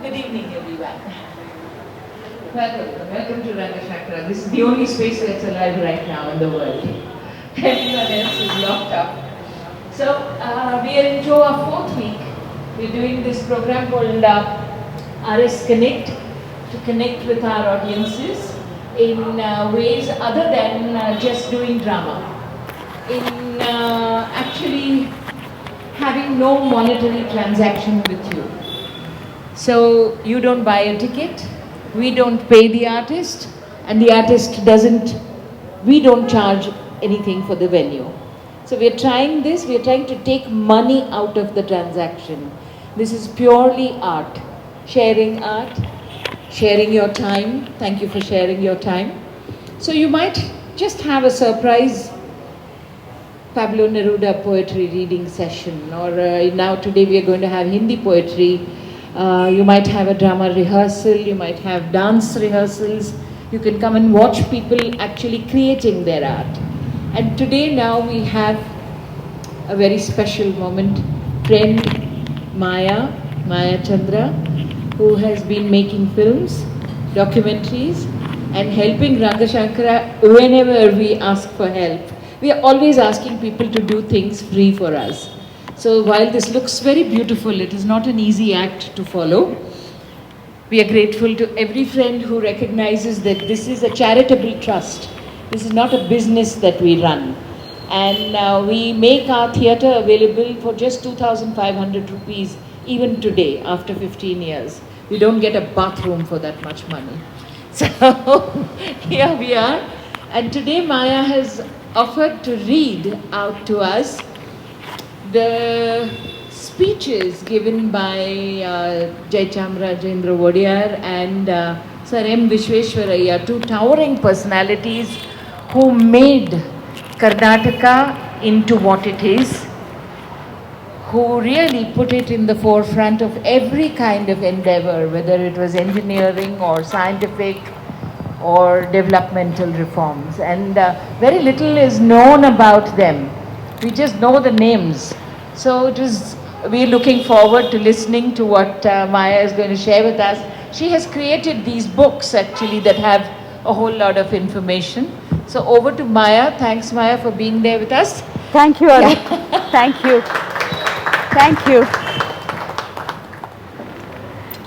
Good evening, everyone. Welcome to Rangashakra. This is the only space that's alive right now in the world. Everyone else is locked up. So, we are into our fourth week. We're doing this program called RS Connect to connect with our audiences in ways other than just doing drama. In actually having no monetary transaction with you. So you don't buy a ticket, we don't pay the artist, and the artist doesn't, we don't charge anything for the venue. So we're trying this, we're trying to take money out of the transaction. This is purely art, sharing your time. Thank you for sharing your time. So you might just have a surprise Pablo Neruda poetry reading session, or now today we are going to have Hindi poetry. You might have a drama rehearsal, you might have dance rehearsals. You can come and watch people actually creating their art. And today now we have a very special moment. Friend Maya Chandra, who has been making films, documentaries, and helping Rangashakra whenever we ask for help. We are always asking people to do things free for us. So while this looks very beautiful, it is not an easy act to follow. We are grateful to every friend who recognizes that this is a charitable trust. This is not a business that we run. And we make our theatre available for just 2,500 rupees even today, after 15 years. We don't get a bathroom for that much money. So here we are. And today Maya has offered to read out to us the speeches given by Jaya Chamaraja Wadiyar and Sir M Visvesvaraya, two towering personalities who made Karnataka into what it is, who really put it in the forefront of every kind of endeavor, whether it was engineering or scientific or developmental reforms. And very little is known about them. We just know the names. So we're looking forward to listening to what Maya is going to share with us. She has created these books actually that have a whole lot of information. So over to Maya. Thanks, Maya, for being there with us. Thank you, Arup. Yeah. Thank you. Thank you.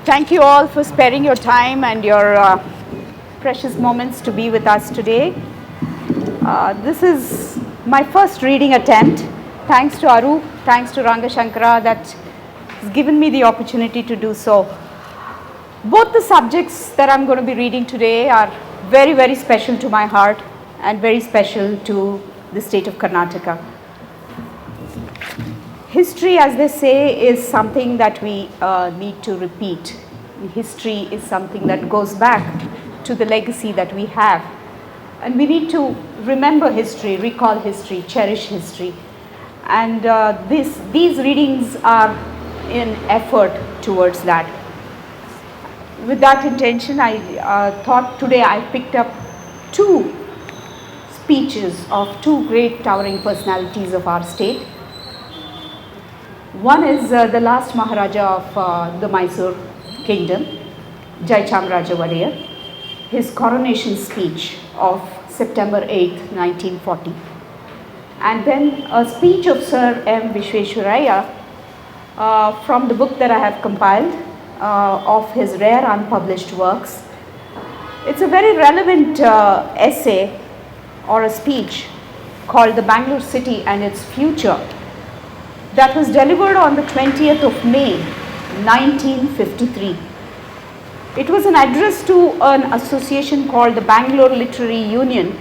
Thank you all for sparing your time and your precious moments to be with us today. This is my first reading attempt. Thanks to Arup, thanks to Rangashankara that has given me the opportunity to do so. Both the subjects that I'm going to be reading today are very, very special to my heart and very special to the state of Karnataka. History, as they say, is something that we need to repeat. History is something that goes back to the legacy that we have. And we need to remember history, recall history, cherish history. And these readings are in effort towards that. With that intention, I thought today I picked up two speeches of two great towering personalities of our state. One is the last Maharaja of the Mysore Kingdom, Jaya Chamaraja Wadiyar, his coronation speech of September 8th, 1940. And then a speech of Sir M Visvesvaraya from the book that I have compiled of his rare unpublished works. It's a very relevant essay or a speech called The Bangalore City and Its Future that was delivered on the 20th of May, 1953. It was an address to an association called the Bangalore Literary Union,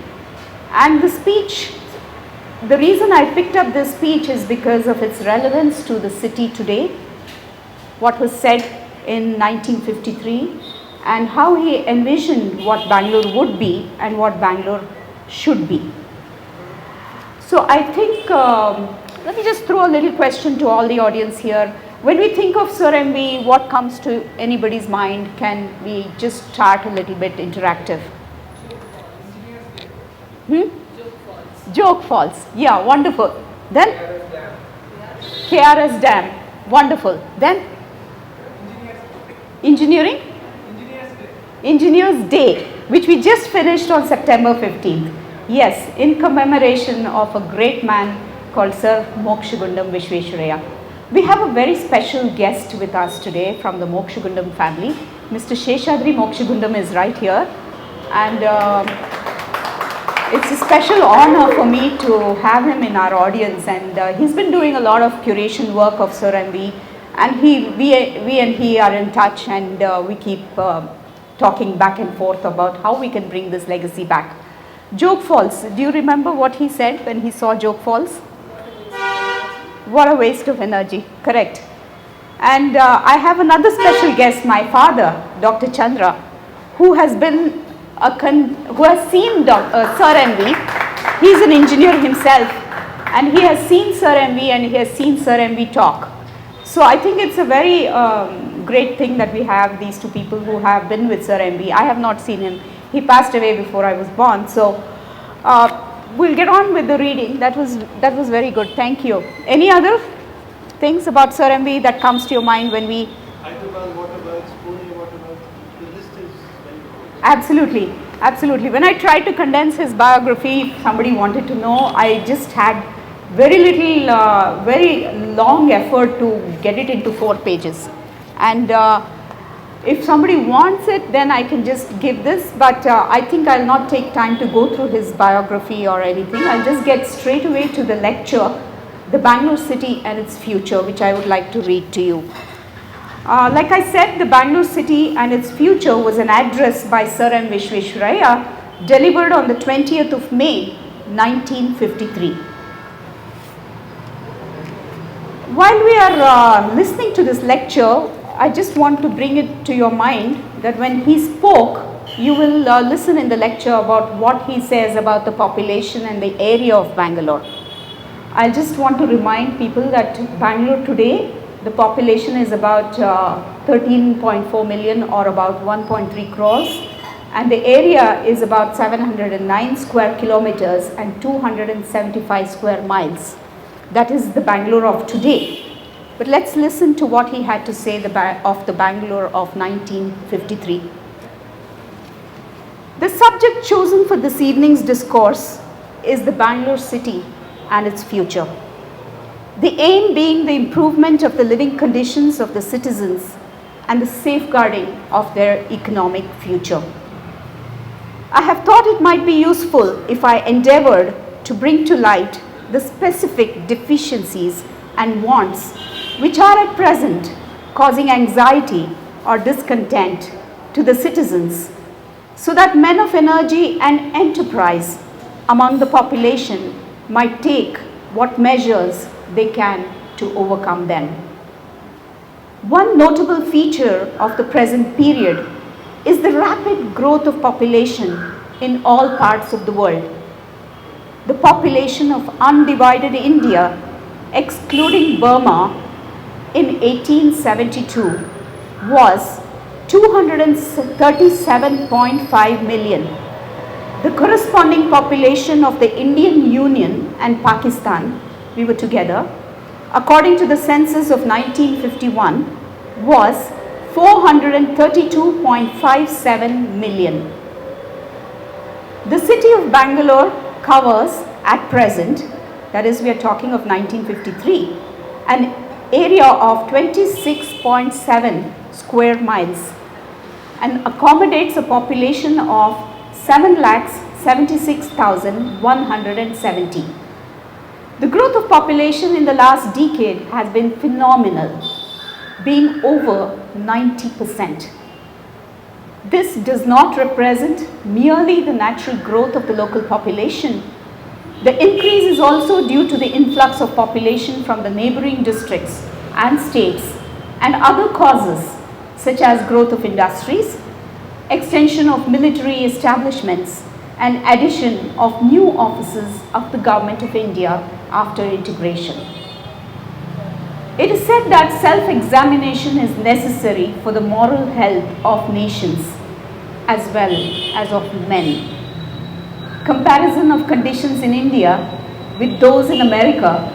and the speech, the reason I picked up this speech is because of its relevance to the city today, what was said in 1953 and how he envisioned what Bangalore would be and what Bangalore should be. So I think, let me just throw a little question to all the audience here. When we think of Sir MV, what comes to anybody's mind? Can we just start a little bit interactive? Joke Falls. Yeah, wonderful. Then? KRS Dam. Wonderful. Then? Engineering? Engineers Day, which we just finished on September 15th. Yes, in commemoration of a great man called Sir M Visvesvaraya. We have a very special guest with us today from the Mokshagundam family. Mr. Sheshadri Mokshagundam is right here, and it's a special honor for me to have him in our audience, and he's been doing a lot of curation work of Sir M V, and we and he are in touch, and we keep talking back and forth about how we can bring this legacy back. Joke Falls, do you remember what he said when he saw Joke Falls? What a waste of energy, correct. And I have another special guest, my father, Dr. Chandra, who has been who has seen Sir M V. He's an engineer himself, and he has seen Sir M V and he has seen Sir M V talk. So I think it's a very great thing that we have these two people who have been with Sir M V. I have not seen him. He passed away before I was born. So we'll get on with the reading. That was very good. Thank you. Any other things about Sir M V that comes to your mind when we? Hyderabad waterbirds, Pune waterbirds. The list is very long. Absolutely, absolutely. When I tried to condense his biography, if somebody wanted to know, I just had very little, very long effort to get it into 4 pages. And if somebody wants it, then I can just give this, but I think I'll not take time to go through his biography or anything. I'll just get straight away to the lecture, The Bangalore City and Its Future, which I would like to read to you. Like I said, The Bangalore City and Its Future was an address by Sir M Visvesvaraya delivered on the 20th of May, 1953. While we are listening to this lecture, I just want to bring it to your mind that when he spoke, you will listen in the lecture about what he says about the population and the area of Bangalore. I just want to remind people that Bangalore today, the population is about 13.4 million or about 1.3 crores, and the area is about 709 square kilometers and 275 square miles. That is the Bangalore of today. But let's listen to what he had to say of the Bangalore of 1953. The subject chosen for this evening's discourse is the Bangalore city and its future. The aim being the improvement of the living conditions of the citizens and the safeguarding of their economic future. I have thought it might be useful if I endeavored to bring to light the specific deficiencies and wants which are at present causing anxiety or discontent to the citizens, so that men of energy and enterprise among the population might take what measures they can to overcome them. One notable feature of the present period is the rapid growth of population in all parts of the world. The population of undivided India, excluding Burma, in 1872 was 237.5 million. The corresponding population of the Indian Union and Pakistan, we were together, according to the census of 1951, was 432.57 million. The city of Bangalore covers at present, that is we are talking of 1953, an area of 26.7 square miles and accommodates a population of 7,76,170. The growth of population in the last decade has been phenomenal, being over 90%. This does not represent merely the natural growth of the local population. The increase is also due to the influx of population from the neighboring districts and states and other causes such as growth of industries, extension of military establishments, and addition of new offices of the Government of India after integration. It is said that self-examination is necessary for the moral health of nations as well as of men. Comparison of conditions in India with those in America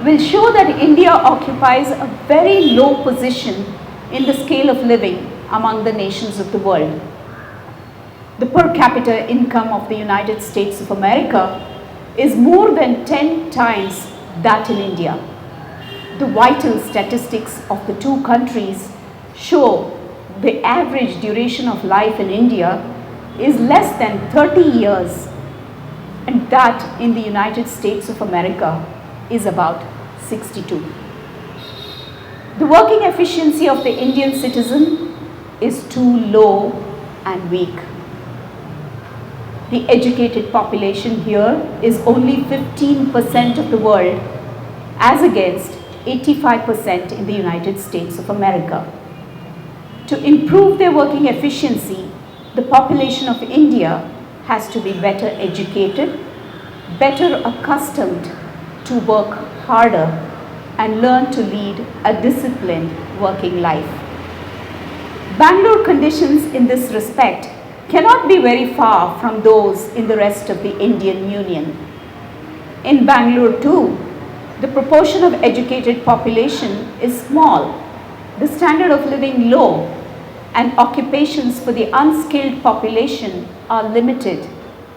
will show that India occupies a very low position in the scale of living among the nations of the world. The per capita income of the United States of America is more than 10 times that in India. The vital statistics of the two countries show the average duration of life in India is less than 30 years, and that in the United States of America is about 62. The working efficiency of the Indian citizen is too low and weak. The educated population here is only 15% of the world, as against 85% in the United States of America. To improve their working efficiency, the population of India has to be better educated, better accustomed to work harder, and learn to lead a disciplined working life. Bangalore conditions in this respect cannot be very far from those in the rest of the Indian Union. In Bangalore too, the proportion of educated population is small, the standard of living low, and occupations for the unskilled population are limited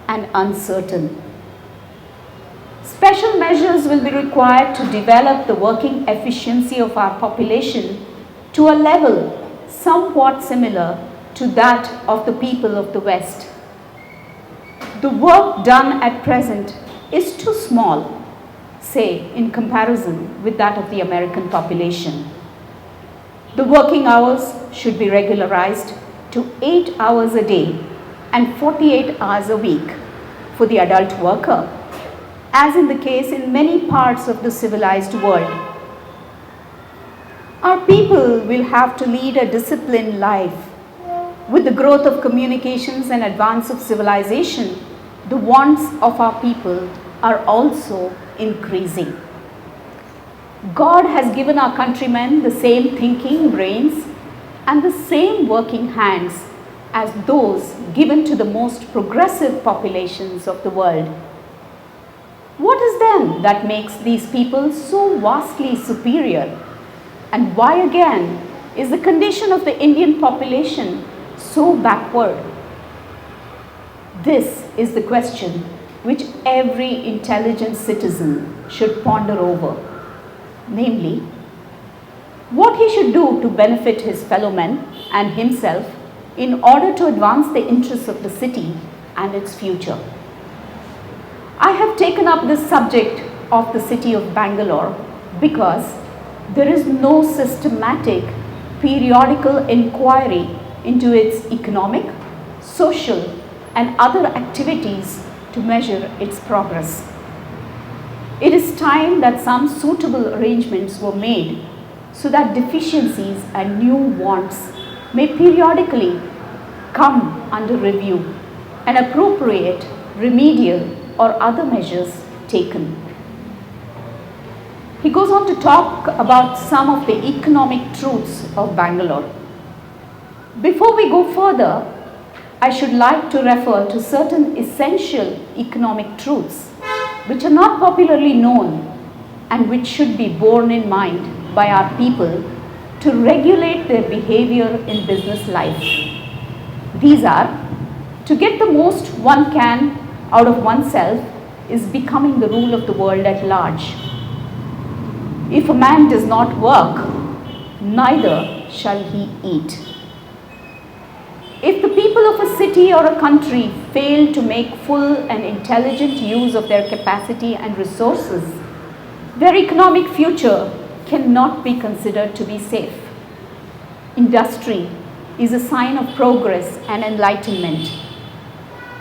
and uncertain. Special measures will be required to develop the working efficiency of our population to a level somewhat similar to that of the people of the West. The work done at present is too small, say, in comparison with that of the American population. The working hours should be regularized to 8 hours a day and 48 hours a week for the adult worker, as in the case in many parts of the civilized world. Our people will have to lead a disciplined life. With the growth of communications and advance of civilization, the wants of our people are also increasing. God has given our countrymen the same thinking brains and the same working hands as those given to the most progressive populations of the world. What is then that makes these people so vastly superior? And why again is the condition of the Indian population so backward? This is the question which every intelligent citizen should ponder over. Namely, what he should do to benefit his fellow men and himself in order to advance the interests of the city and its future. I have taken up this subject of the city of Bangalore because there is no systematic periodical inquiry into its economic, social, and other activities to measure its progress. It is time that some suitable arrangements were made so that deficiencies and new wants may periodically come under review and appropriate remedial or other measures taken. He goes on to talk about some of the economic truths of Bangalore. Before we go further, I should like to refer to certain essential economic truths which are not popularly known and which should be borne in mind by our people to regulate their behavior in business life. These are: to get the most one can out of oneself is becoming the rule of the world at large. If a man does not work, neither shall he eat. If the people of a city or a country fail to make full and intelligent use of their capacity and resources, their economic future cannot be considered to be safe. Industry is a sign of progress and enlightenment.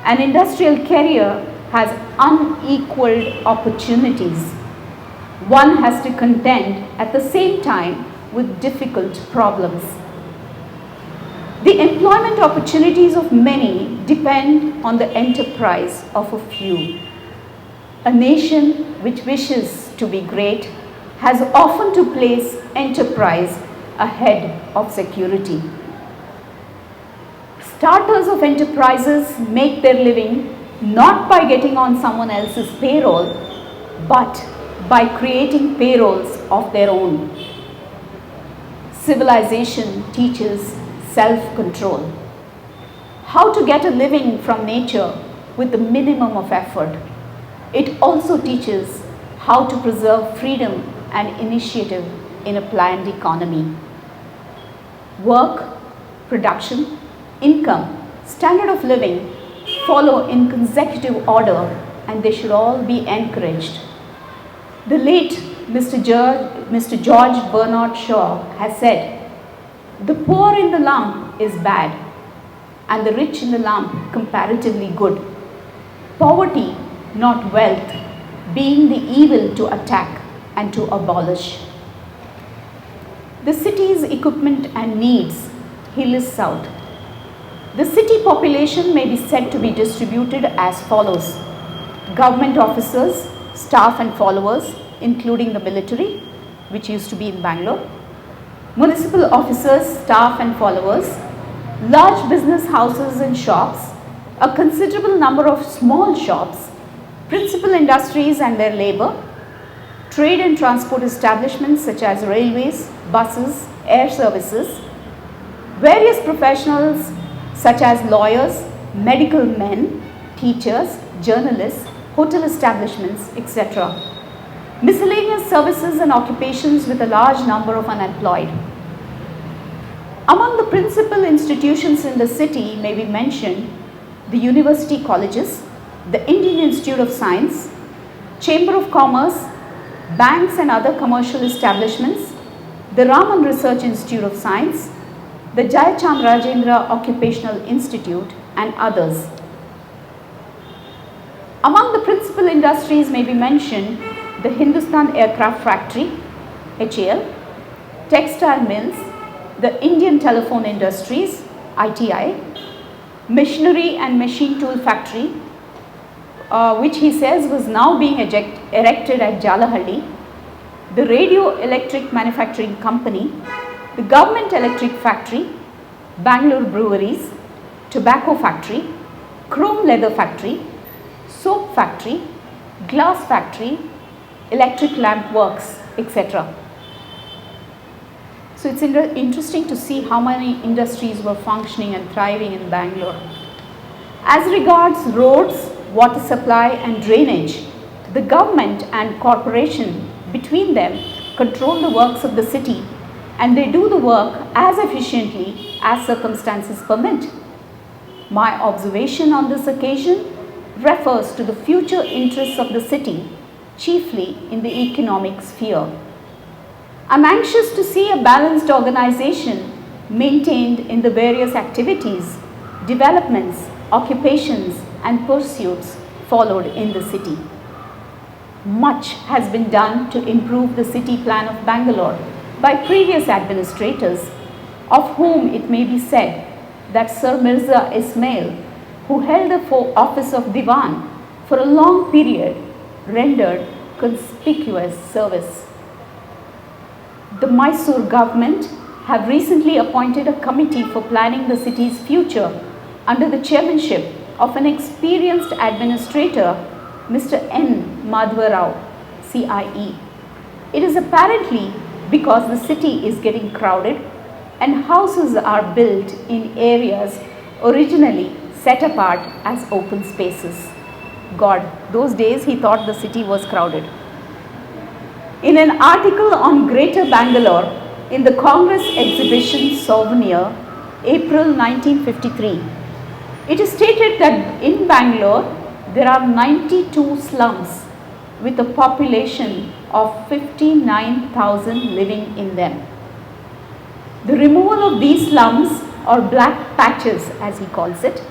An industrial career has unequaled opportunities. One has to contend at the same time with difficult problems. The employment opportunities of many depend on the enterprise of a few. A nation which wishes to be great has often to place enterprise ahead of security. Starters of enterprises make their living not by getting on someone else's payroll, but by creating payrolls of their own. Civilization teaches self-control. How to get a living from nature with the minimum of effort. It also teaches how to preserve freedom and initiative in a planned economy. Work, production, income, standard of living follow in consecutive order, and they should all be encouraged. The late Mr. George Bernard Shaw has said, "The poor in the lump is bad and the rich in the lump comparatively good. Poverty, not wealth, being the evil to attack and to abolish." The city's equipment and needs he lists out. The city population may be said to be distributed as follows: government officers, staff and followers, including the military, which used to be in Bangalore, municipal officers, staff and followers, large business houses and shops, a considerable number of small shops, principal industries and their labor, trade and transport establishments such as railways, buses, air services, various professionals such as lawyers, medical men, teachers, journalists, hotel establishments, etc. Miscellaneous services and occupations with a large number of unemployed. Among the principal institutions in the city may be mentioned the university colleges, the Indian Institute of Science, Chamber of Commerce, banks and other commercial establishments, the Raman Research Institute of Science, the Jaya Chamaraja Occupational Institute and others. Among the principal industries may be mentioned the Hindustan Aircraft Factory, HAL, textile mills, the Indian Telephone Industries, ITI, Machinery and Machine Tool Factory, which he says was now being erected at Jalahalli, the Radio Electric Manufacturing Company, the Government Electric Factory, Bangalore Breweries, Tobacco Factory, Chrome Leather Factory, Soap Factory, Glass Factory, Electric Lamp Works, etc. So it's interesting to see how many industries were functioning and thriving in Bangalore. As regards roads, water supply and drainage, the government and corporation between them control the works of the city, and they do the work as efficiently as circumstances permit. My observation on this occasion refers to the future interests of the city, chiefly in the economic sphere. I am anxious to see a balanced organization maintained in the various activities, developments, occupations and pursuits followed in the city. Much has been done to improve the city plan of Bangalore by previous administrators, of whom it may be said that Sir Mirza Ismail, who held the office of Diwan for a long period, rendered conspicuous service. The Mysore government have recently appointed a committee for planning the city's future under the chairmanship of an experienced administrator, Mr. N. Madhvarao, CIE. It is apparently because the city is getting crowded and houses are built in areas originally set apart as open spaces. God, those days he thought the city was crowded. In an article on Greater Bangalore in the Congress Exhibition Souvenir, April 1953, it is stated that in Bangalore there are 92 slums with a population of 59,000 living in them. The removal of these slums, or black patches as he calls it,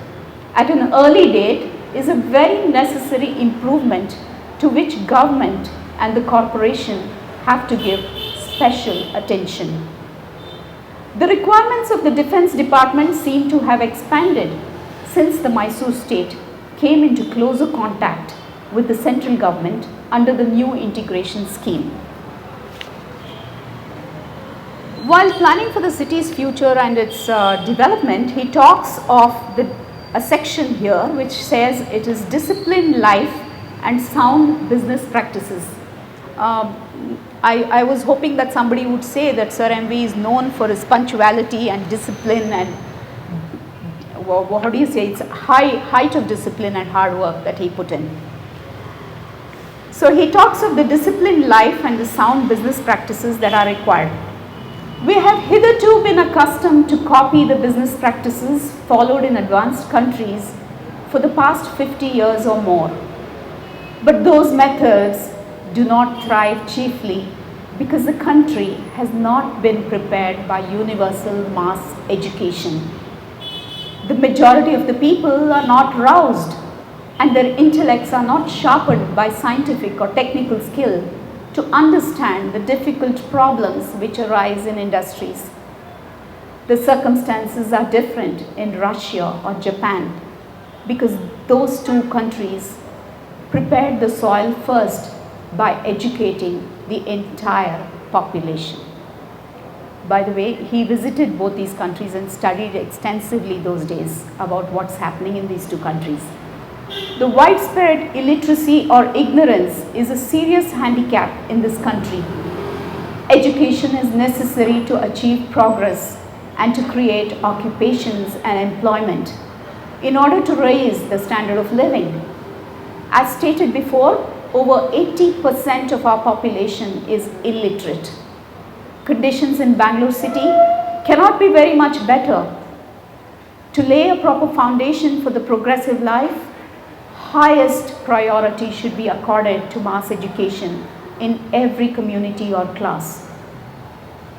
at an early date is a very necessary improvement to which government and the corporation have to give special attention. The requirements of the Defence Department seem to have expanded since the Mysore state came into closer contact with the central government under the new integration scheme. While planning for the city's future and its development, he talks of a section here which says it is disciplined life and sound business practices. I was hoping that somebody would say that Sir MV is known for his punctuality and discipline and how do you say, it's height of discipline and hard work that he put in. So he talks of the disciplined life and the sound business practices that are required. We have hitherto been accustomed to copy the business practices followed in advanced countries for the past 50 years or more. But those methods do not thrive chiefly because the country has not been prepared by universal mass education. The majority of the people are not roused and their intellects are not sharpened by scientific or technical skill to understand the difficult problems which arise in industries. The circumstances are different in Russia or Japan because those two countries prepared the soil first by educating the entire population. By the way, he visited both these countries and studied extensively those days about what's happening in these two countries. The widespread illiteracy or ignorance is a serious handicap in this country. Education is necessary to achieve progress and to create occupations and employment in order to raise the standard of living. As stated before, over 80% of our population is illiterate. Conditions in Bangalore city cannot be very much better. To lay a proper foundation for the progressive life, highest priority should be accorded to mass education in every community or class.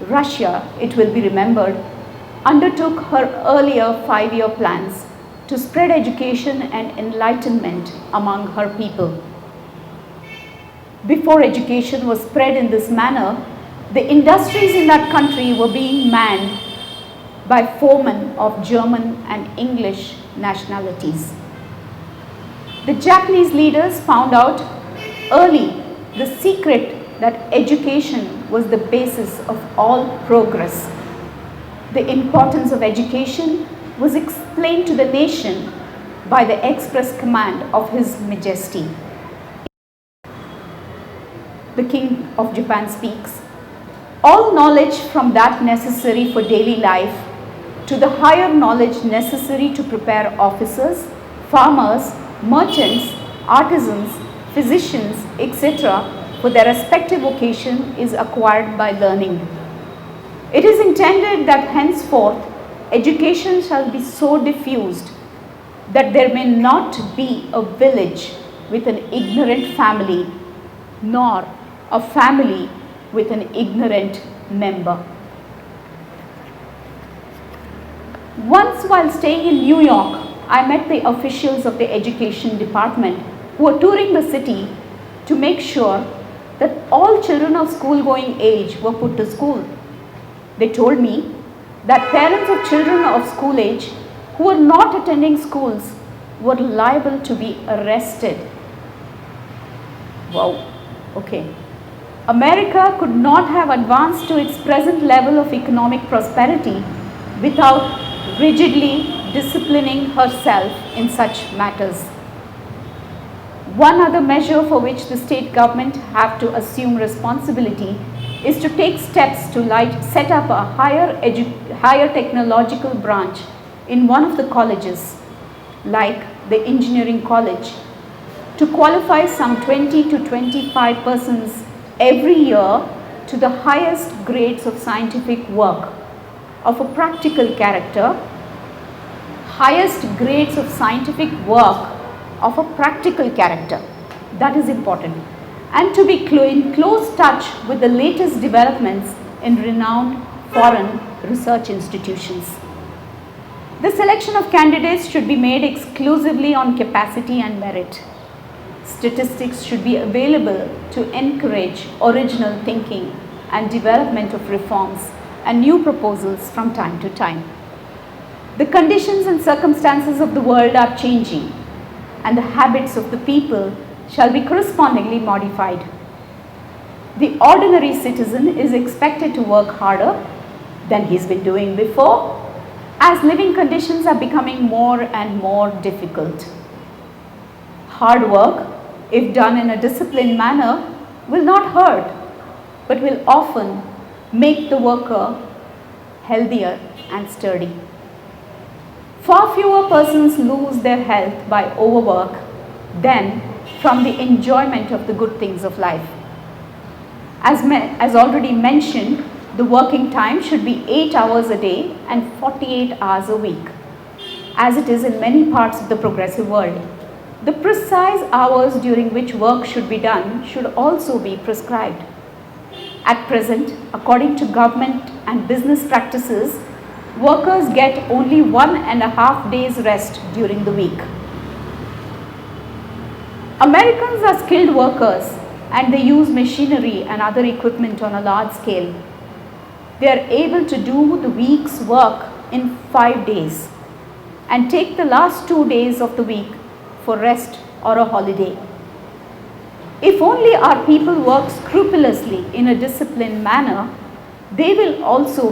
Russia, it will be remembered, undertook her earlier 5-year plans to spread education and enlightenment among her people. Before education was spread in this manner, the industries in that country were being manned by foremen of German and English nationalities. The Japanese leaders found out early the secret that education was the basis of all progress. The importance of education was explained to the nation by the express command of His Majesty. The King of Japan speaks, all knowledge from that necessary for daily life to the higher knowledge necessary to prepare officers, farmers, merchants, artisans, physicians, etc. for their respective vocation is acquired by learning. It is intended that henceforth education shall be so diffused that there may not be a village with an ignorant family, nor a family with an ignorant member. Once while staying in New York, I met the officials of the education department who were touring the city to make sure that all children of school-going age were put to school. They told me that parents of children of school age who were not attending schools were liable to be arrested. Wow, okay. America could not have advanced to its present level of economic prosperity without rigidly disciplining herself in such matters. One other measure for which the state government have to assume responsibility is to take steps to set up a higher technological branch in one of the colleges, like the engineering college, to qualify some 20 to 25 persons every year to the highest grades of scientific work of a practical character, highest grades of scientific work of a practical character. That is important. And to be in close touch with the latest developments in renowned foreign research institutions. The selection of candidates should be made exclusively on capacity and merit. Statistics should be available to encourage original thinking and development of reforms and new proposals from time to time. The conditions and circumstances of the world are changing, and the habits of the people shall be correspondingly modified. The ordinary citizen is expected to work harder than he's been doing before, as living conditions are becoming more and more difficult. Hard work, if done in a disciplined manner, will not hurt, but will often make the worker healthier and sturdy. Far fewer persons lose their health by overwork than from the enjoyment of the good things of life. As already mentioned, the working time should be 8 hours a day and 48 hours a week, as it is in many parts of the progressive world. The precise hours during which work should be done should also be prescribed. At present, according to government and business practices, workers get only 1.5 days rest during the week. Americans are skilled workers and they use machinery and other equipment on a large scale. They are able to do the week's work in 5 days and take the last 2 days of the week for rest or a holiday. If only our people work scrupulously in a disciplined manner, they will also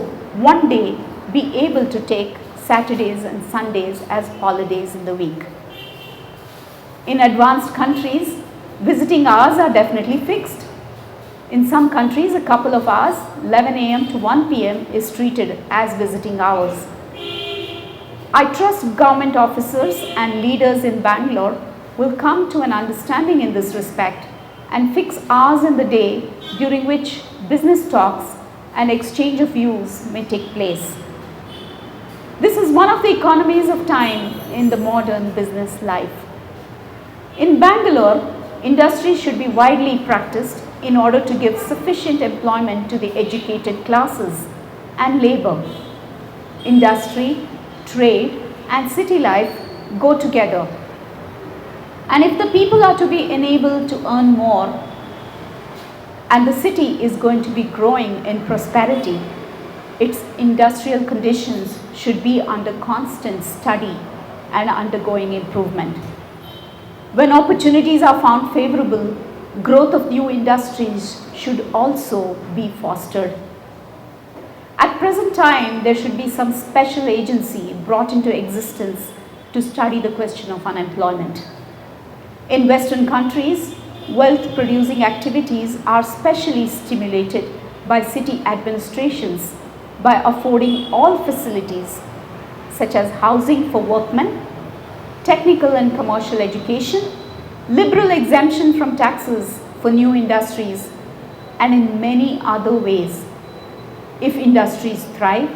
one day be able to take Saturdays and Sundays as holidays in the week. In advanced countries, visiting hours are definitely fixed. In some countries, a couple of hours, 11 a.m. to 1 p.m. is treated as visiting hours. I trust government officers and leaders in Bangalore will come to an understanding in this respect and fix hours in the day during which business talks and exchange of views may take place. This is one of the economies of time in the modern business life. In Bangalore, industry should be widely practiced in order to give sufficient employment to the educated classes and labor. Industry, trade and city life go together. And if the people are to be enabled to earn more and the city is going to be growing in prosperity, its industrial conditions should be under constant study and undergoing improvement. When opportunities are found favorable, growth of new industries should also be fostered. At present time, there should be some special agency brought into existence to study the question of unemployment. In Western countries, wealth producing activities are specially stimulated by city administrations by affording all facilities such as housing for workmen, technical and commercial education, liberal exemption from taxes for new industries, and in many other ways. If industries thrive,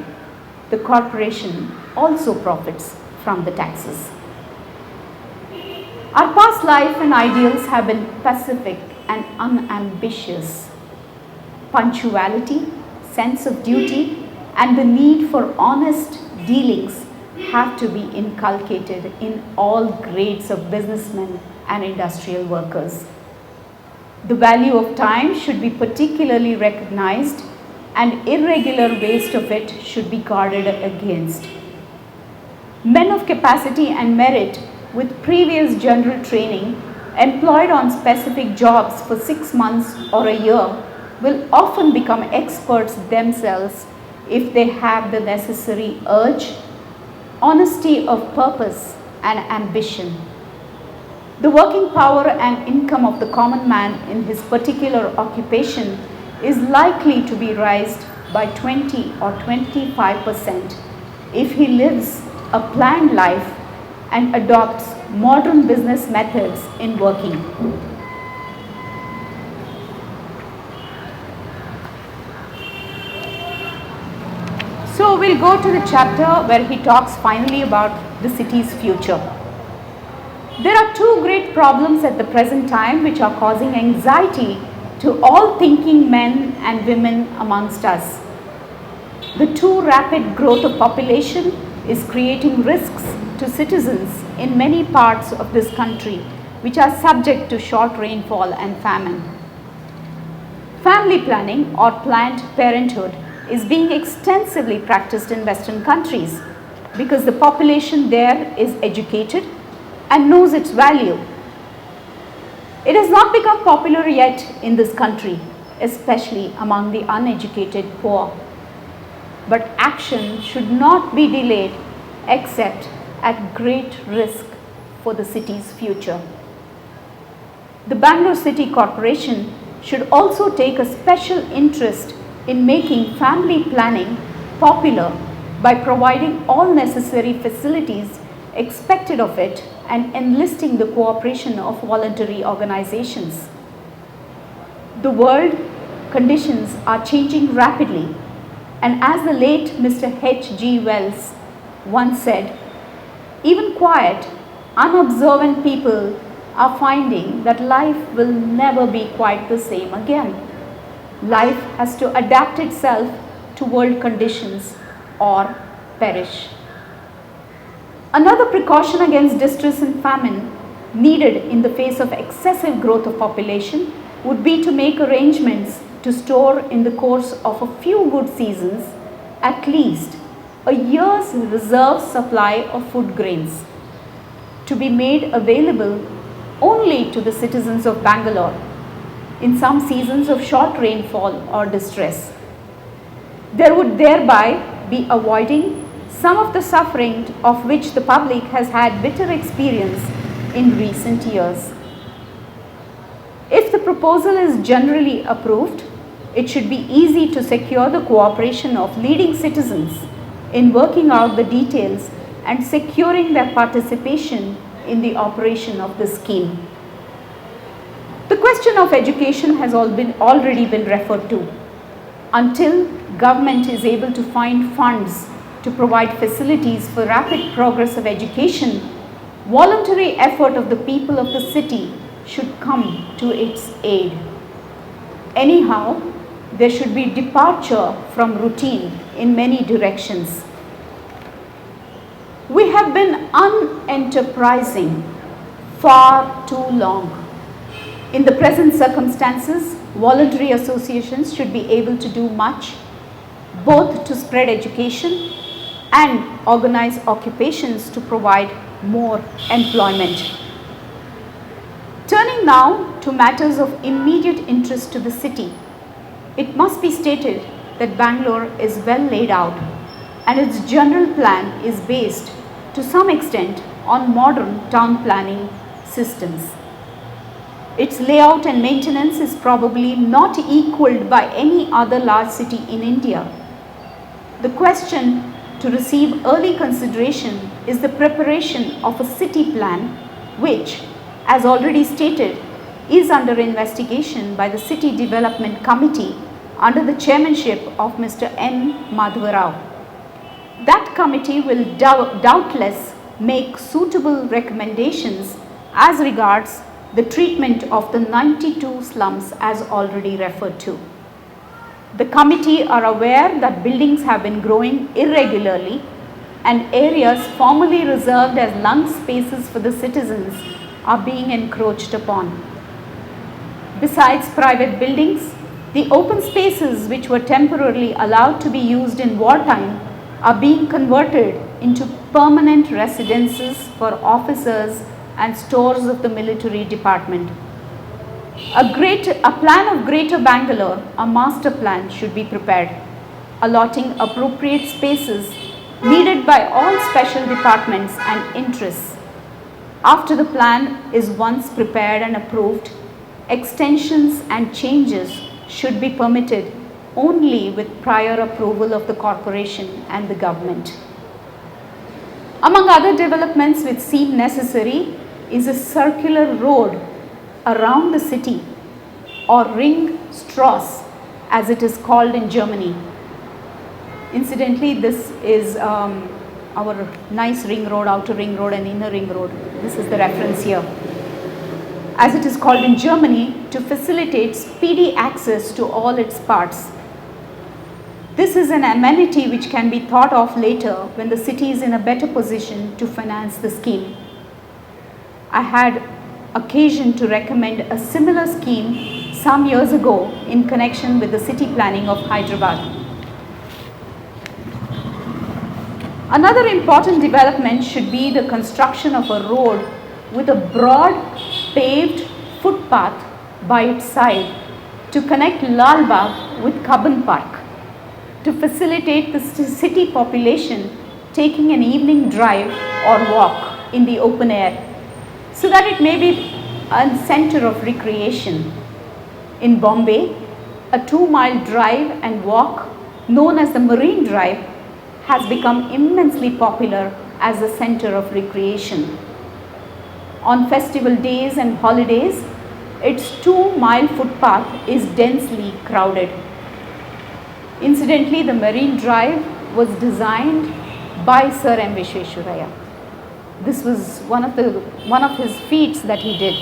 the corporation also profits from the taxes. Our past life and ideals have been pacific and unambitious. Punctuality, sense of duty, and the need for honest dealings have to be inculcated in all grades of businessmen and industrial workers. The value of time should be particularly recognized and irregular waste of it should be guarded against. Men of capacity and merit with previous general training employed on specific jobs for 6 months or a year will often become experts themselves if they have the necessary urge, honesty of purpose and ambition. The working power and income of the common man in his particular occupation is likely to be raised by 20 or 25% if he lives a planned life and adopts modern business methods in working. So we'll go to the chapter where he talks finally about the city's future. There are two great problems at the present time which are causing anxiety to all thinking men and women amongst us. The too rapid growth of population is creating risks to citizens in many parts of this country which are subject to short rainfall and famine. Family planning or planned parenthood is being extensively practiced in Western countries because the population there is educated and knows its value. It has not become popular yet in this country, especially among the uneducated poor. But action should not be delayed except at great risk for the city's future. The Bangalore City Corporation should also take a special interest in making family planning popular by providing all necessary facilities expected of it and enlisting the cooperation of voluntary organizations. The world conditions are changing rapidly, and as the late Mr. H.G. Wells once said, even quiet, unobservant people are finding that life will never be quite the same again. Life has to adapt itself to world conditions or perish. Another precaution against distress and famine needed in the face of excessive growth of population would be to make arrangements to store in the course of a few good seasons at least a year's reserve supply of food grains, to be made available only to the citizens of Bangalore in some seasons of short rainfall or distress. There would thereby be avoiding some of the suffering of which the public has had bitter experience in recent years. If the proposal is generally approved, it should be easy to secure the cooperation of leading citizens in working out the details and securing their participation in the operation of the scheme. The question of education has already been referred to. Until government is able to find funds to provide facilities for rapid progress of education, voluntary effort of the people of the city should come to its aid. Anyhow, there should be departure from routine in many directions. We have been unenterprising far too long. In the present circumstances, voluntary associations should be able to do much, both to spread education and organize occupations to provide more employment. Turning now to matters of immediate interest to the city, it must be stated that Bangalore is well laid out and its general plan is based to some extent on modern town planning systems. Its layout and maintenance is probably not equaled by any other large city in India. The question to receive early consideration is the preparation of a city plan which, as already stated, is under investigation by the City Development Committee under the chairmanship of Mr. N. Madhavarao. That committee will doubtless make suitable recommendations as regards the treatment of the 92 slums as already referred to. The committee are aware that buildings have been growing irregularly and areas formerly reserved as lung spaces for the citizens are being encroached upon. Besides private buildings, the open spaces which were temporarily allowed to be used in wartime are being converted into permanent residences for officers and stores of the military department. A plan of Greater Bangalore, a master plan, should be prepared, allotting appropriate spaces needed by all special departments and interests. After the plan is once prepared and approved, extensions and changes should be permitted only with prior approval of the corporation and the government. Among other developments which seem necessary is a circular road around the city, or Ringstrasse as it is called in Germany. Incidentally, this is our nice ring road, outer ring road and inner ring road. This is the reference here. As it is called in Germany, to facilitate speedy access to all its parts. This is an amenity which can be thought of later when the city is in a better position to finance the scheme. I had occasion to recommend a similar scheme some years ago in connection with the city planning of Hyderabad. Another important development should be the construction of a road with a broad paved footpath by its side to connect Lal Bagh with Cubbon Park, to facilitate the city population taking an evening drive or walk in the open air, so that it may be a center of recreation. In Bombay, a 2-mile drive and walk known as the Marine Drive has become immensely popular as a center of recreation. On festival days and holidays, its 2-mile footpath is densely crowded. Incidentally, the Marine Drive was designed by Sir M Visvesvaraya. This was one of his feats that he did,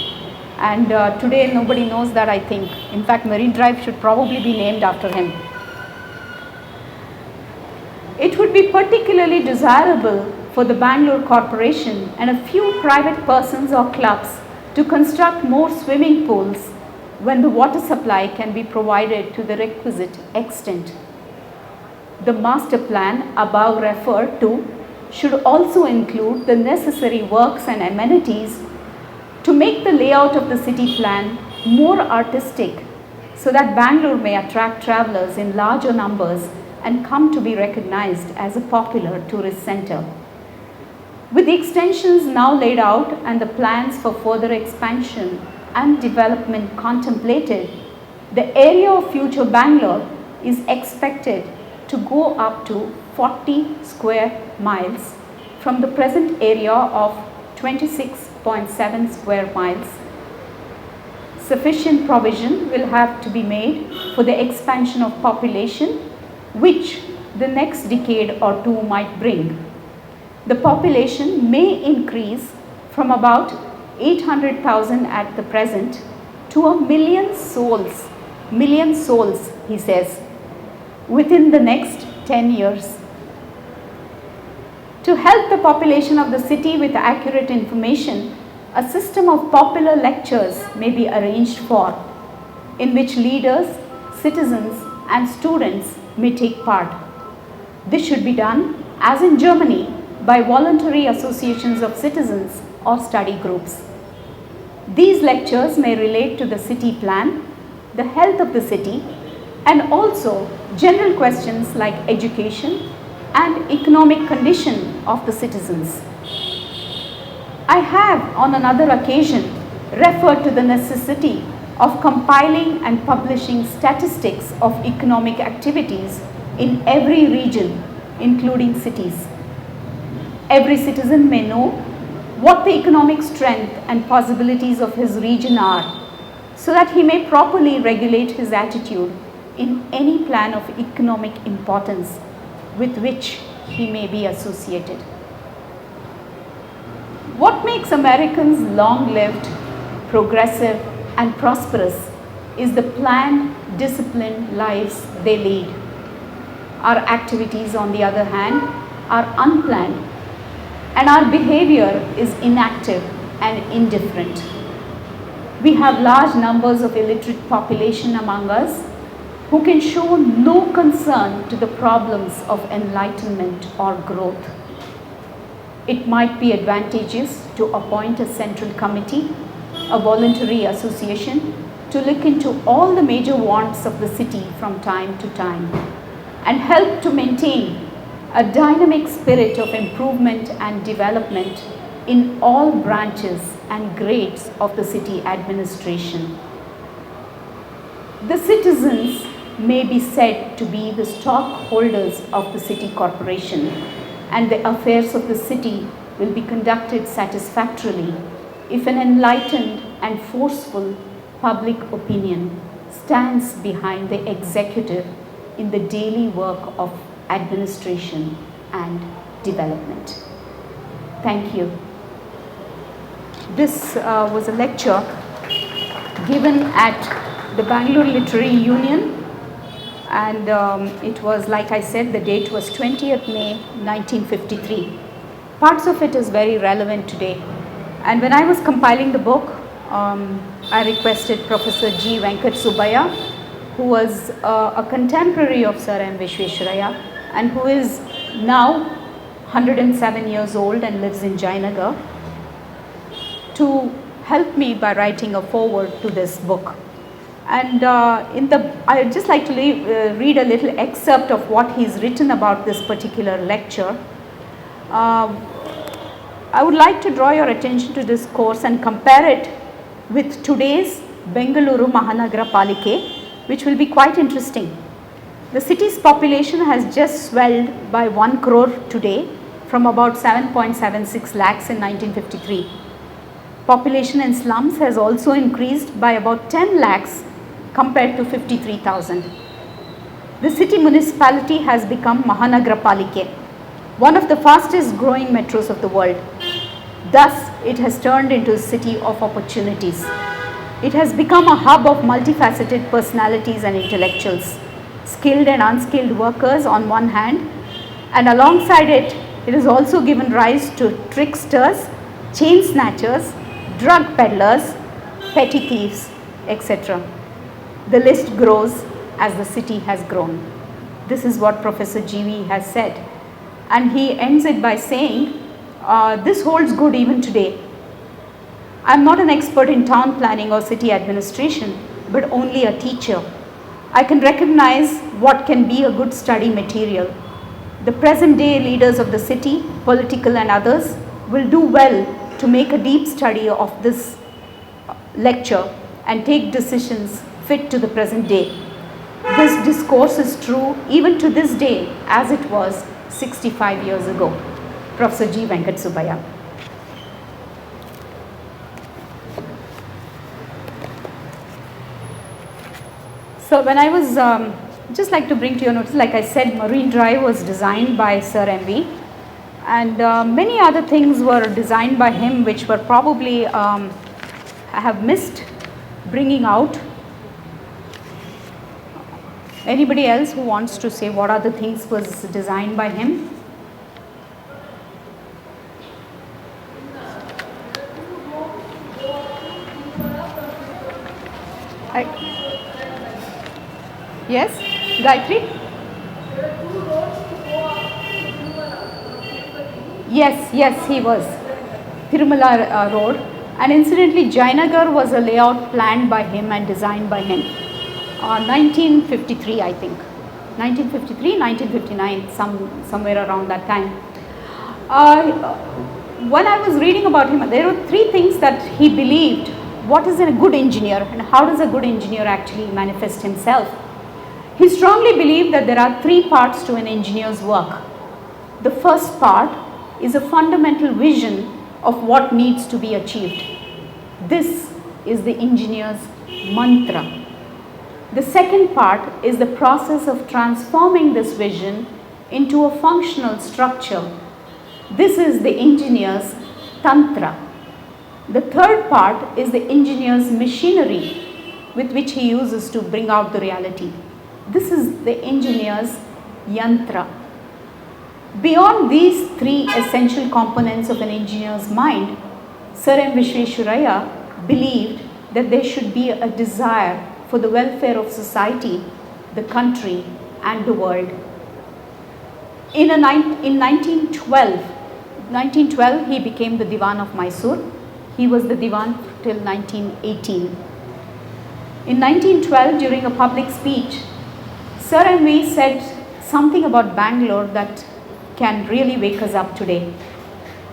and today nobody knows that, I think. In fact, Marine Drive should probably be named after him. It would be particularly desirable for the Bangalore Corporation and a few private persons or clubs to construct more swimming pools when the water supply can be provided to the requisite extent. The master plan above referred to should also include the necessary works and amenities to make the layout of the city plan more artistic so that Bangalore may attract travelers in larger numbers and come to be recognized as a popular tourist center. With the extensions now laid out and the plans for further expansion and development contemplated, the area of future Bangalore is expected to go up to 40 square miles from the present area of 26.7 square miles. Sufficient provision will have to be made for the expansion of population, which the next decade or two might bring. The population may increase from about 800,000 at the present to 1,000,000 souls, he says, within the next 10 years. To help the population of the city with accurate information, a system of popular lectures may be arranged for, in which leaders, citizens and students may take part. This should be done, as in Germany, by voluntary associations of citizens or study groups. These lectures may relate to the city plan, the health of the city, and also general questions like education and economic condition of the citizens. I have on another occasion referred to the necessity of compiling and publishing statistics of economic activities in every region, including cities. Every citizen may know what the economic strength and possibilities of his region are, so that he may properly regulate his attitude in any plan of economic importance with which he may be associated. What makes Americans long-lived, progressive and prosperous is the planned, disciplined lives they lead. Our activities, on the other hand, are unplanned, and our behavior is inactive and indifferent. We have large numbers of illiterate population among us who can show no concern to the problems of enlightenment or growth. It might be advantageous to appoint a central committee, a voluntary association, to look into all the major wants of the city from time to time and help to maintain a dynamic spirit of improvement and development in all branches and grades of the city administration. The citizens may be said to be the stockholders of the city corporation, and the affairs of the city will be conducted satisfactorily if an enlightened and forceful public opinion stands behind the executive in the daily work of administration and development. Thank you. This was a lecture given at the Bangalore Literary Union, and it was, like I said, the date was 20th May 1953. Parts of it is very relevant today, and when I was compiling the book, I requested Professor G. Venkat Subbaya, who was a contemporary of Sir M Visvesvaraya and who is now 107 years old and lives in Jayanagar, to help me by writing a foreword to this book. And I'd just like to read a little excerpt of what he's written about this particular lecture. I would like to draw your attention to this course and compare it with today's Bengaluru Mahanagara Palike, which will be quite interesting. The city's population has just swelled by 1 crore today from about 7.76 lakhs in 1953. Population in slums has also increased by about 10 lakhs compared to 53,000. The city municipality has become Mahanagara Palike, one of the fastest growing metros of the world. Thus, it has turned into a city of opportunities. It has become a hub of multifaceted personalities and intellectuals, skilled and unskilled workers on one hand, and alongside it, it has also given rise to tricksters, chain snatchers, drug peddlers, petty thieves, etc. The list grows as the city has grown. This is what Professor GV has said, and he ends it by saying, this holds good even today. I am not an expert in town planning or city administration, but only a teacher. I can recognize what can be a good study material. The present day leaders of the city, political and others, will do well to make a deep study of this lecture and take decisions fit to the present day. This discourse is true even to this day as it was 65 years ago. Professor G. Venkat Subbiah. So when I was, just like to bring to your notice, like I said, Marine Drive was designed by Sir M V, and many other things were designed by him which were probably, I have missed bringing out. Anybody else who wants to say what other things was designed by him? Yes, Gayatri? Yes, he was. Tirumala Road. And incidentally, Jayanagar was a layout planned by him and designed by him. 1953, I think. 1953, 1959, somewhere around that time. When I was reading about him, there were 3 things that he believed. What is a good engineer and how does a good engineer actually manifest himself? He strongly believed that there are 3 parts to an engineer's work. The first part is a fundamental vision of what needs to be achieved. This is the engineer's mantra. The second part is the process of transforming this vision into a functional structure. This is the engineer's tantra. The third part is the engineer's machinery with which he uses to bring out the reality. This is the engineer's yantra. Beyond these 3 essential components of an engineer's mind, Sir M Visvesvaraya believed that there should be a desire for the welfare of society, the country and the world. In 1912, he became the Diwan of Mysore. He was the Diwan till 1918. In 1912, during a public speech, Sir M V said something about Bangalore that can really wake us up today.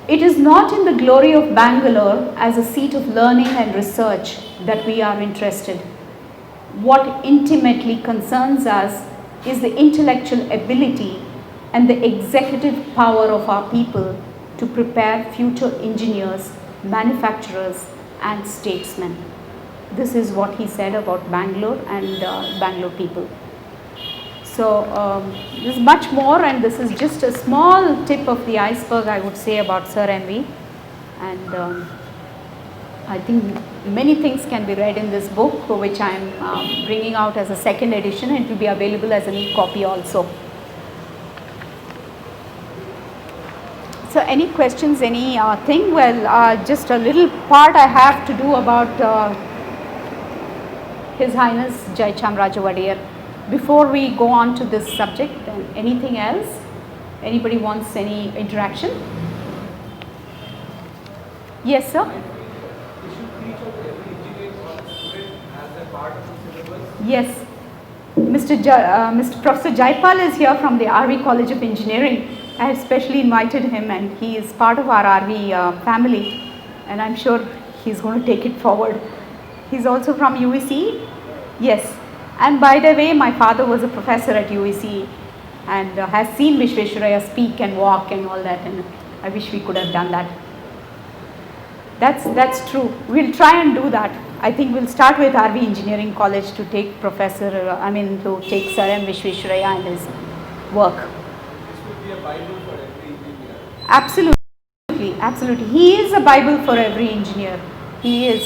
It is not in the glory of Bangalore as a seat of learning and research that we are interested. What intimately concerns us is the intellectual ability and the executive power of our people to prepare future engineers, manufacturers and statesmen. This is what he said about Bangalore and Bangalore people. So this is much more, and this is just a small tip of the iceberg, I would say, about Sir M V. And I think many things can be read in this book, which I am bringing out as a second edition, and it will be available as an e-copy also. So any questions, any thing? Well, just a little part I have to do about His Highness Jaya Chamaraja Wadiyar. Before we go on to this subject, then anything else? Anybody wants any interaction? Yes, sir? We should teach out every engineering student as a part of the syllabus. Yes. Mr. Professor Jaipal is here from the RV College of Engineering. I have specially invited him, and he is part of our RV family, and I'm sure he's going to take it forward. He's also from UEC? Yes. And by the way, my father was a professor at UEC and has seen Visvesvaraya speak and walk and all that, and I wish we could have done that. That's true. We'll try and do that. I think we'll start with RV Engineering College to take to take Sir M Visvesvaraya and his work. This would be a Bible for every engineer. Absolutely, absolutely. He is a Bible for every engineer. He is.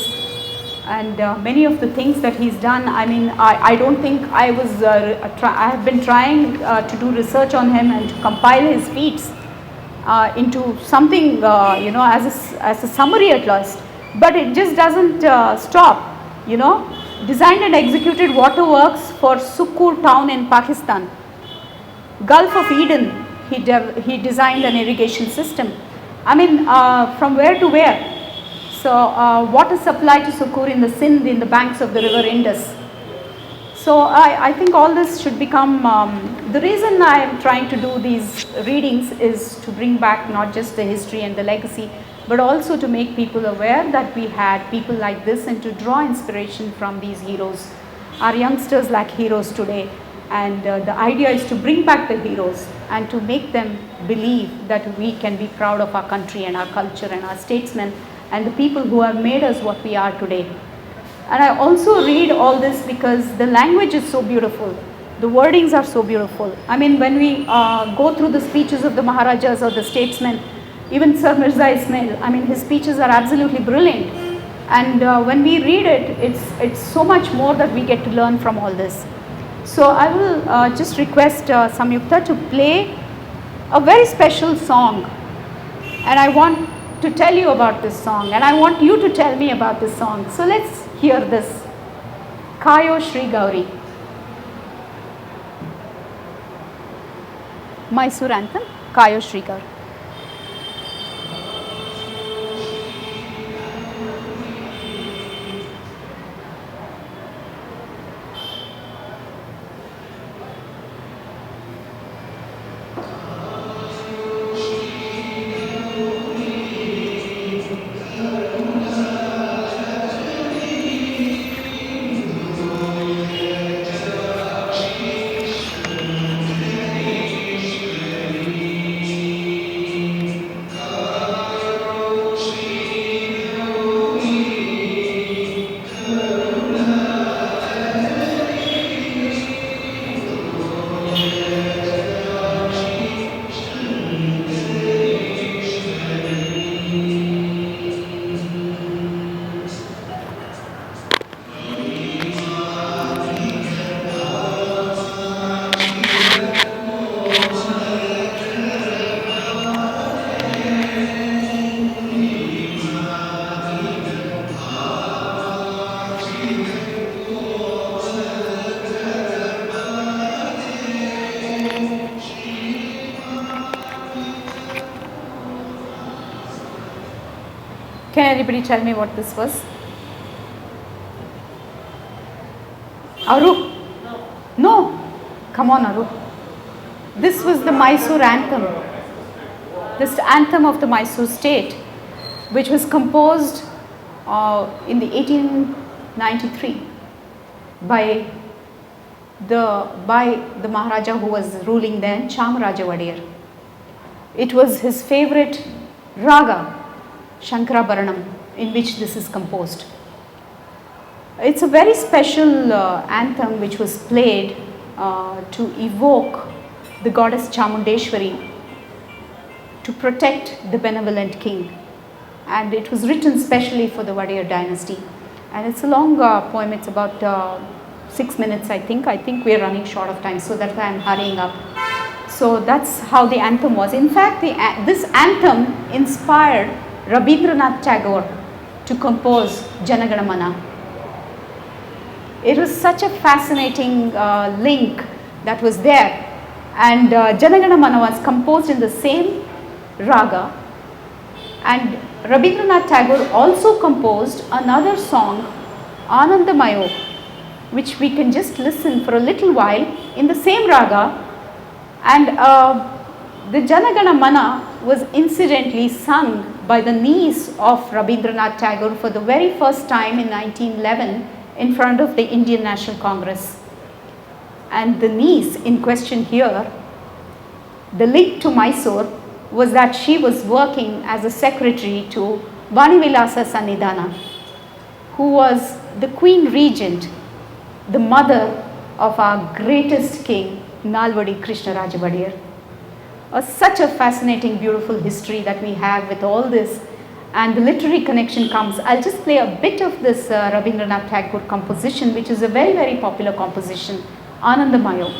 And many of the things that he's done, I don't think I have been trying to do research on him and to compile his feats into something, as a summary at last. But it just doesn't stop, Designed and executed waterworks for Sukkur town in Pakistan. Gulf of Eden, he designed an irrigation system. From where to where? So, water supply to Sukkur in the Sindh in the banks of the river Indus. So, I think all this should become, the reason I am trying to do these readings is to bring back not just the history and the legacy, but also to make people aware that we had people like this and to draw inspiration from these heroes. Our youngsters lack heroes today, and the idea is to bring back the heroes and to make them believe that we can be proud of our country and our culture and our statesmen and the people who have made us what we are today. And I also read all this because the language is so beautiful, the wordings are so beautiful. When we go through the speeches of the Maharajas or the statesmen, even Sir Mirza Ismail, his speeches are absolutely brilliant. And when we read it, it's so much more that we get to learn from all this. So I will just request Samyukta to play a very special song, and I want to tell you about this song, and I want you to tell me about this song. So let's hear this. Kayo Shri Gauri. Mysore Anthem, Kayo Shri Gauri. Can anybody tell me what this was? Aru? No. Come on, Aru. This was the Mysore Anthem. This anthem of the Mysore state, which was composed in the 1893 by the Maharaja who was ruling then, Chamaraja Wadiyar. It was his favorite raga, Shankara Bharanam, in which this is composed. It's a very special anthem which was played to evoke the goddess Chamundeshwari, to protect the benevolent king, and it was written specially for the Wadiyar dynasty. And it's a long poem. It's about 6 minutes, I think. I think we are running short of time, so that's why I'm hurrying up. So that's how the anthem was. In fact, this anthem inspired Rabindranath Tagore to compose Jana Gana Mana. It was such a fascinating link that was there, and Jana Gana Mana was composed in the same raga, and Rabindranath Tagore also composed another song, Anandamayo, which we can just listen for a little while in the same raga. And the Jana Gana Mana was incidentally sung by the niece of Rabindranath Tagore for the very first time in 1911 in front of the Indian National Congress. And the niece in question here, the link to Mysore was that she was working as a secretary to Vanivilasa Sannidhana, who was the Queen Regent, the mother of our greatest king, Nalvadi Krishnaraja Wadiyar. Such a fascinating, beautiful history that we have with all this, and the literary connection comes. I'll just play a bit of this Rabindranath Tagore composition, which is a very, very popular composition, Anandamayo.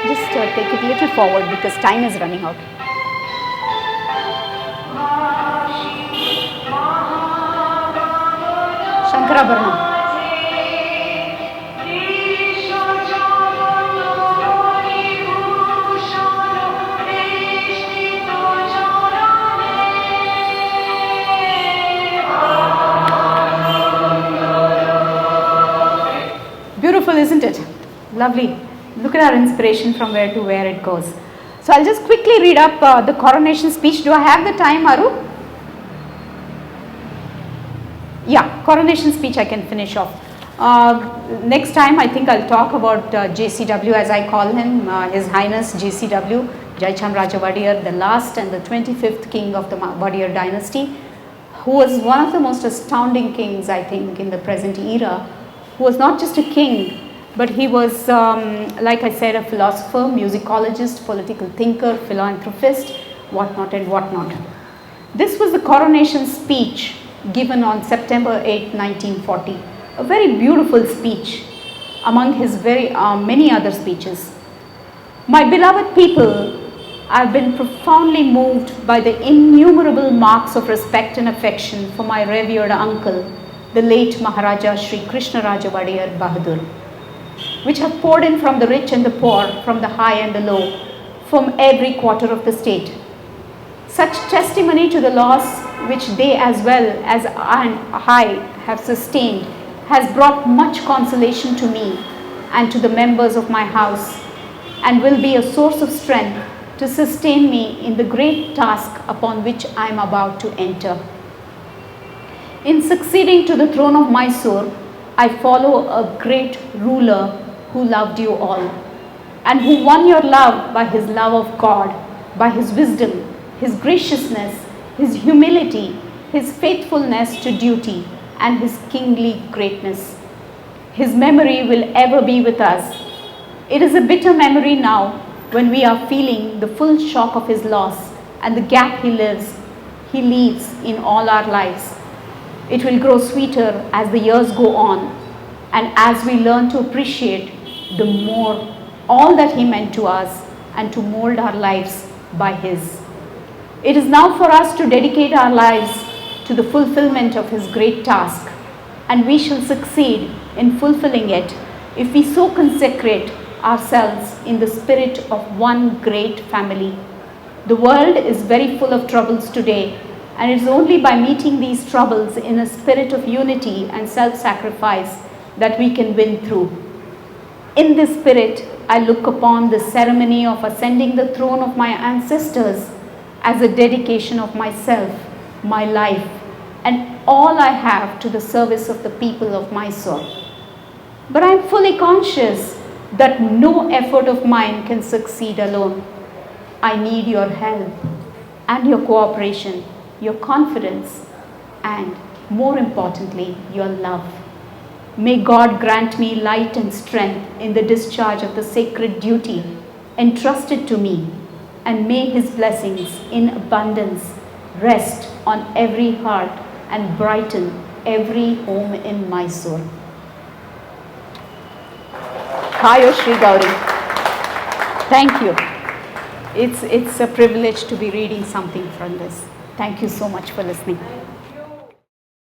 Just take it a little forward because time is running out. Shankarabharanam. Beautiful, isn't it? Lovely. Look at our inspiration from where to where it goes. So I'll just quickly read up the coronation speech. Do I have the time, Aru? Yeah, coronation speech I can finish off. Next time I think I'll talk about JCW, as I call him, His Highness JCW, Jaya Chamaraja Wadiyar, the last and the 25th king of the Wadiyar dynasty, who was one of the most astounding kings, I think, in the present era, who was not just a king, but he was, like I said, a philosopher, musicologist, political thinker, philanthropist, whatnot and whatnot. This was the coronation speech given on September 8, 1940. A very beautiful speech among his very many other speeches. My beloved people, I have been profoundly moved by the innumerable marks of respect and affection for my revered uncle, the late Maharaja Sri Krishnaraja Wadiyar Bahadur, which have poured in from the rich and the poor, from the high and the low, from every quarter of the state. Such testimony to the loss which they as well as I have sustained has brought much consolation to me and to the members of my house, and will be a source of strength to sustain me in the great task upon which I am about to enter. In succeeding to the throne of Mysore, I follow a great ruler who loved you all, and who won your love by his love of God, by his wisdom, his graciousness, his humility, his faithfulness to duty, and his kingly greatness. His memory will ever be with us. It is a bitter memory now when we are feeling the full shock of his loss and the gap he leaves in all our lives. It will grow sweeter as the years go on, and as we learn to appreciate the more all that he meant to us and to mold our lives by his. It is now for us to dedicate our lives to the fulfillment of his great task, and we shall succeed in fulfilling it if we so consecrate ourselves in the spirit of one great family. The world is very full of troubles today, and it is only by meeting these troubles in a spirit of unity and self-sacrifice that we can win through. In this spirit, I look upon the ceremony of ascending the throne of my ancestors as a dedication of myself, my life, and all I have to the service of the people of Mysore. But I am fully conscious that no effort of mine can succeed alone. I need your help and your cooperation, your confidence, and more importantly, your love. May God grant me light and strength in the discharge of the sacred duty entrusted to me, and may his blessings in abundance rest on every heart and brighten every home in Mysore. Kayo Shri Gauri. Thank you. It's a privilege to be reading something from this. Thank you so much for listening.